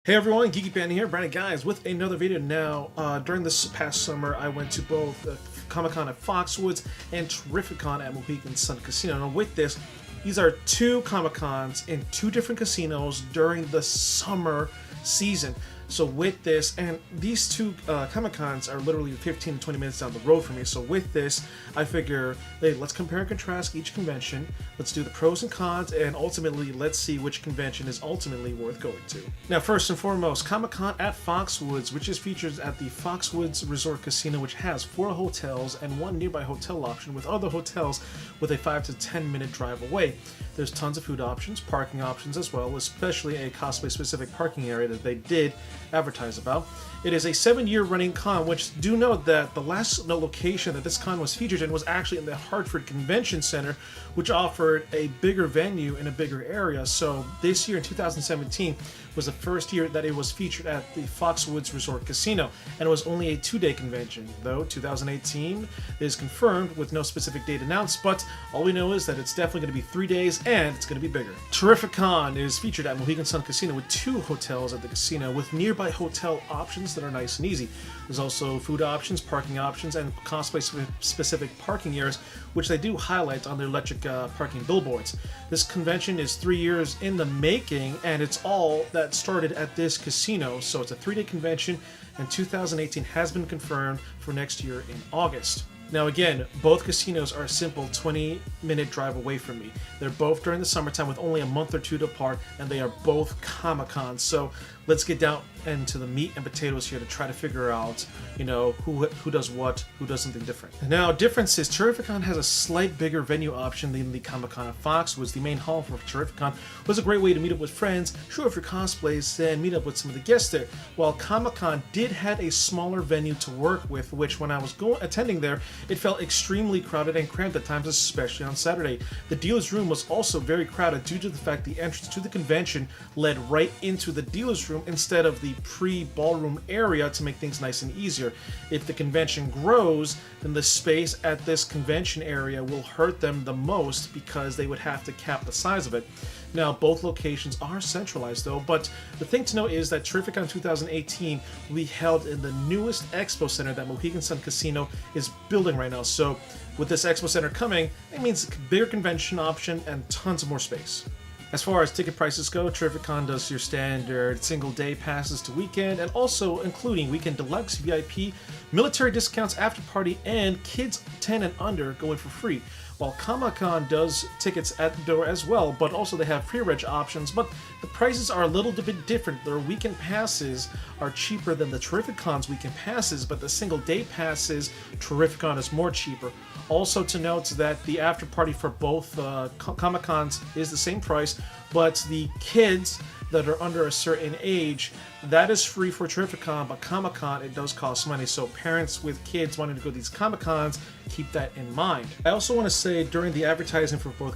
Hey everyone, Geeky Panda here, Brandon guys, with another video now. During this past summer, I went to both ComiConn at Foxwoods and TerrifiCon at Mohegan Sun Casino. And with this, these are two Comic-Cons in two different casinos during the summer season. So with this, and these two Comic-Cons are literally 15 to 20 minutes down the road from me. So with this, I figure, hey, let's compare and contrast each convention. Let's do the pros and cons, and ultimately, let's see which convention is ultimately worth going to. Now, first and foremost, Comic-Con at Foxwoods, which is featured at the Foxwoods Resort Casino, which has 4 hotels and 1 nearby hotel option, with other hotels with a 5 to 10 minute drive away. There's tons of food options, parking options as well, especially a cosplay-specific parking area that they did advertise about. It is a 7-year running con, which do note that the last location that this con was featured in was actually in the Hartford Convention Center, which offered a bigger venue in a bigger area. So this year in 2017 was the first year that it was featured at the Foxwoods Resort Casino, and it was only a 2-day convention, though 2018 is confirmed with no specific date announced, but all we know is that it's definitely going to be 3 days and it's going to be bigger. TerrifiCon is featured at Mohegan Sun Casino with 2 hotels at the casino with nearby hotel options that are nice and easy. There's also food options, parking options, and cosplay-specific parking areas, which they do highlight on their electric parking billboards. This convention is 3 years in the making, and it's all that started at this casino. So it's a 3-day convention, and 2018 has been confirmed for next year in August. Now again, both casinos are a simple 20-minute drive away from me. They're both during the summertime with only a month or 2 apart, and they are both Comic-Cons. So let's get down into the meat and potatoes here to try to figure out, you know, who does what, who does something different. Now, differences: TerrifiCon has a slight bigger venue option than the Comic-Con at Foxwoods. The main hall for TerrifiCon was a great way to meet up with friends, show off your cosplays, and meet up with some of the guests there. While Comic-Con did have a smaller venue to work with, which when I was attending there, it felt extremely crowded and cramped at times, especially on Saturday. The dealer's room was also very crowded due to the fact the entrance to the convention led right into the dealer's room instead of the pre-ballroom area to make things nice and easier. If the convention grows, then the space at this convention area will hurt them the most because they would have to cap the size of it. Now, both locations are centralized though, but the thing to note is that TerrifiCon 2018 will be held in the newest expo center that Mohegan Sun Casino is building right now. So with this expo center coming, it means a bigger convention option and tons of more space. As far as ticket prices go, TerrifiCon does your standard single-day passes to weekend, and also including weekend deluxe, VIP, military discounts, after party, and kids 10 and under going for free. While Comic-Con does tickets at the door as well, but also they have pre-reg options, but the prices are a little bit different. Their weekend passes are cheaper than the TerrifiCon's weekend passes, but the single-day passes, TerrifiCon is more cheaper. Also to note that the after party for both Comic-Cons is the same price, but the kids that are under a certain age, that is free for TerrifiCon, but Comic-Con, it does cost money. So parents with kids wanting to go to these Comic-Cons, keep that in mind. I also want to say during the advertising for both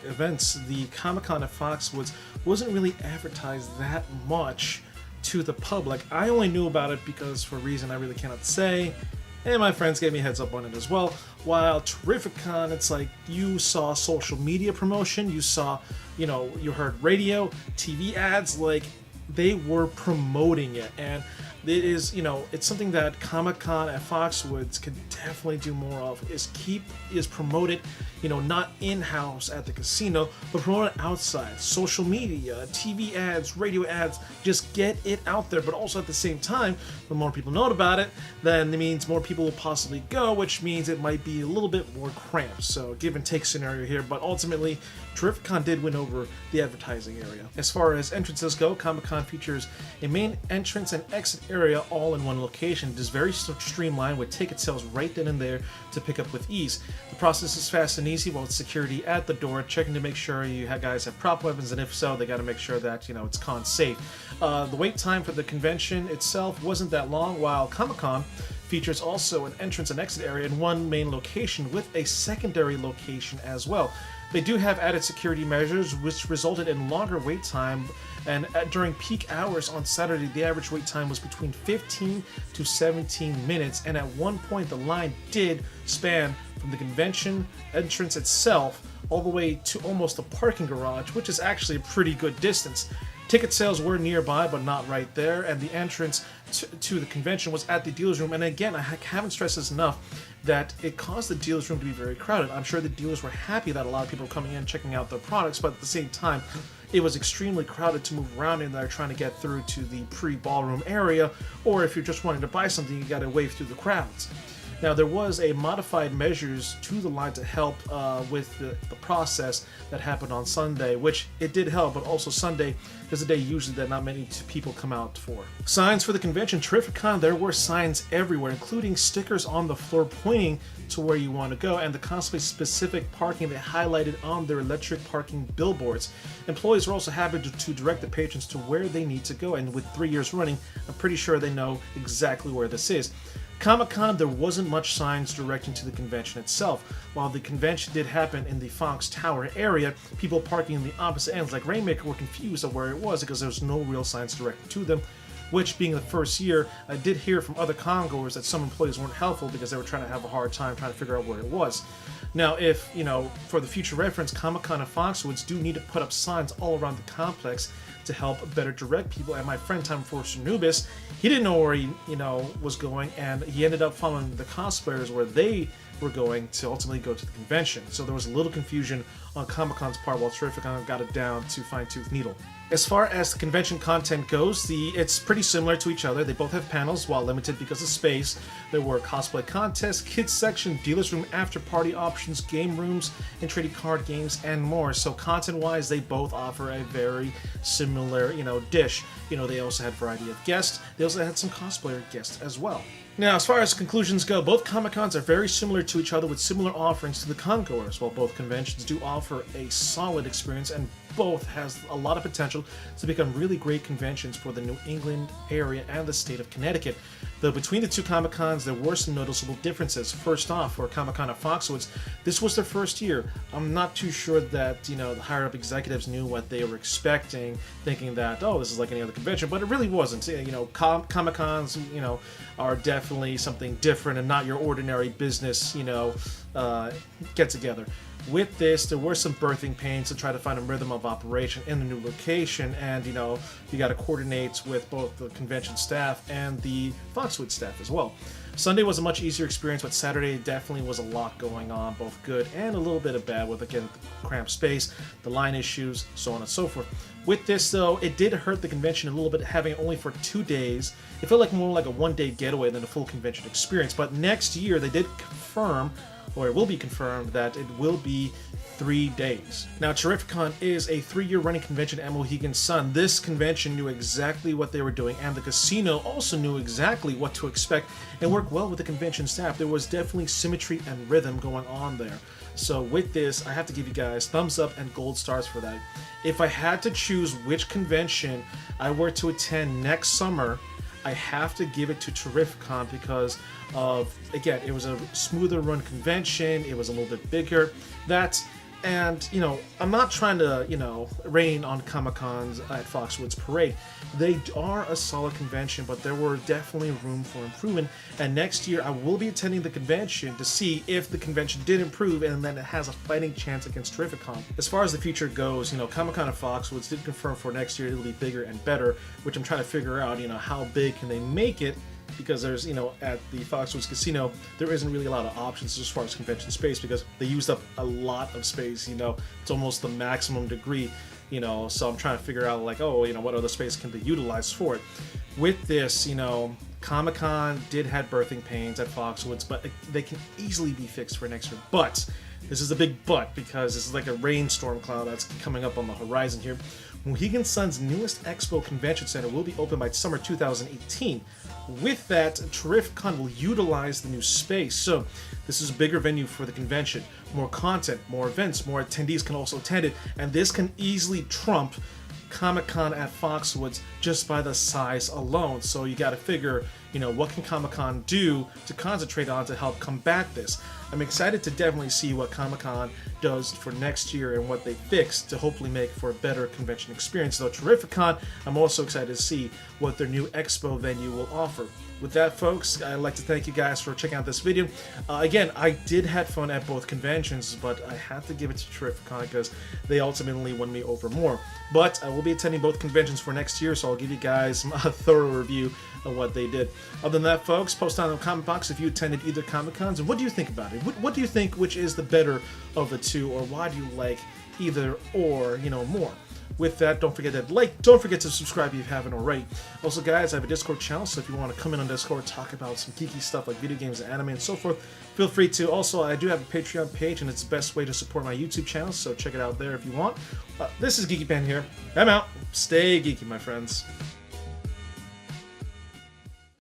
events, the Comic-Con at Foxwoods wasn't really advertised that much to the public. I only knew about it because for a reason I really cannot say, and my friends gave me a heads up on it as well. While TerrifiCon, it's like you saw social media promotion, you saw, you know, you heard radio, TV ads, like they were promoting it. And it is, you know, it's something that Comic-Con at Foxwoods can definitely do more of, is promote it, you know, not in-house at the casino, but promote it outside. Social media, TV ads, radio ads, just get it out there. But also at the same time, the more people know about it, then it means more people will possibly go, which means it might be a little bit more cramped. So give and take scenario here, but ultimately, TerrifiCon did win over the advertising area. As far as entrances go, Comic-Con features a main entrance and exit area all in one location. It is very streamlined with ticket sales right then and there to pick up with ease. The process is fast and easy, while it's security at the door checking to make sure you guys have prop weapons, and if so, they got to make sure that, you know, it's con safe. The wait time for the convention itself wasn't that long, while Comic-Con features also an entrance and exit area in one main location with a secondary location as well. They do have added security measures, which resulted in longer wait time, and during peak hours on Saturday, the average wait time was between 15 to 17 minutes, and at one point the line did span from the convention entrance itself all the way to almost the parking garage, which is actually a pretty good distance. Ticket sales were nearby, but not right there, and the entrance to the convention was at the dealer's room. And again, I haven't stressed this enough, that it caused the dealer's room to be very crowded. I'm sure the dealers were happy that a lot of people were coming in checking out their products, but at the same time, it was extremely crowded to move around in there trying to get through to the pre-ballroom area, or if you're just wanting to buy something, you gotta wave through the crowds. Now, there was a modified measures to the line to help with the process that happened on Sunday, which it did help, but also Sunday is a day usually that not many people come out for. Signs for the convention, TerrifiCon, there were signs everywhere, including stickers on the floor pointing to where you want to go, and the cosplay-specific parking they highlighted on their electric parking billboards. Employees were also happy to direct the patrons to where they need to go, and with 3 years running, I'm pretty sure they know exactly where this is. Comic-Con, there wasn't much signs directing to the convention itself. While the convention did happen in the Fox Tower area, people parking in the opposite ends like Rainmaker were confused of where it was because there was no real signs directing to them, which being the first year, I did hear from other con-goers that some employees weren't helpful because they were trying to have a hard time trying to figure out where it was. Now, if, for the future reference, Comic-Con and Foxwoods do need to put up signs all around the complex to help better direct people. And my friend Time Forcer Nubis, he didn't know where he, was going, and he ended up following the cosplayers where they were going to ultimately go to the convention. So there was a little confusion on Comic-Con's part, while TerrifiCon got it down to fine-tooth needle. As far as the convention content goes, it's pretty similar to each other. They both have panels, while limited because of space. There were cosplay contests, kids section, dealer's room, after-party options, game rooms, and trading card games, and more. So content-wise, they both offer a very similar, dish. They also had a variety of guests. They also had some cosplayer guests as well. Now, as far as conclusions go, both Comic-Cons are very similar to each other with similar offerings to the con-goers, while both conventions do offer a solid experience, and both has a lot of potential to become really great conventions for the New England area and the state of Connecticut. Though between the two Comic-Cons, there were some noticeable differences. First off, for Comic-Con at Foxwoods, this was their first year. I'm not too sure that, the higher-up executives knew what they were expecting, thinking that, oh, this is like any other convention, but it really wasn't. Comic-Cons, are definitely something different and not your ordinary business, get-together. With this, there were some birthing pains to try to find a rhythm of operation in the new location, and you got to coordinate with both the convention staff and the Foxwoods staff as well. Sunday was a much easier experience, but Saturday definitely was a lot going on, both good and a little bit of bad, with again cramped space, the line issues, so on and so forth. With this though, it did hurt the convention a little bit, having it only for 2 days. It felt like more like a one-day getaway than a full convention experience, but next year they did confirm, or it will be confirmed, that it will be 3 days. Now, TerrifiCon is a 3-year running convention at Mohegan Sun. This convention knew exactly what they were doing, and the casino also knew exactly what to expect and worked well with the convention staff. There was definitely symmetry and rhythm going on there. So with this, I have to give you guys thumbs up and gold stars for that. If I had to choose which convention I were to attend next summer, I have to give it to TerrifiCon because of, again, it was a smoother run convention, it was a little bit bigger, and, I'm not trying to, rain on Comic-Cons at Foxwoods Parade. They are a solid convention, but there were definitely room for improvement, and next year I will be attending the convention to see if the convention did improve and then it has a fighting chance against TerrifiCon. As far as the future goes, Comic-Con and Foxwoods did confirm for next year it'll be bigger and better, which I'm trying to figure out, how big can they make it, because there's, at the Foxwoods Casino, there isn't really a lot of options as far as convention space because they used up a lot of space, it's almost the maximum degree, so I'm trying to figure out, like, what other space can they utilize for it. With this, Comic-Con did have birthing pains at Foxwoods, but they can easily be fixed for next year. But, this is a big but, because this is like a rainstorm cloud that's coming up on the horizon here. Mohegan Sun's newest expo convention center will be open by summer 2018. With that, TerrifiCon will utilize the new space. So this is a bigger venue for the convention. More content, more events, more attendees can also attend it, and this can easily trump Comic-Con at Foxwoods just by the size alone. So you got to figure, you know, what can Comic-Con do to concentrate on to help combat this. I'm excited to definitely see what Comic-Con does for next year and what they fix to hopefully make for a better convention experience. Though TerrifiCon, I'm also excited to see what their new expo venue will offer. With that, folks, I'd like to thank you guys for checking out this video. Again, I did have fun at both conventions, but I had to give it to TerrifiCon because they ultimately won me over more. But I will be attending both conventions for next year, so I'll give you guys a thorough review of what they did. Other than that, folks, post down in the comment box if you attended either Comic-Cons, and what do you think about it? What do you think which is the better of the two, or why do you like either or, you know, more? With that, don't forget to like, don't forget to subscribe if you haven't already. Also, guys, I have a Discord channel, so if you want to come in on Discord, talk about some geeky stuff like video games, anime, and so forth, feel free to. Also, I do have a Patreon page, and it's the best way to support my YouTube channel, so check it out there if you want. This is Geeky Panda here. I'm out. Stay geeky, my friends.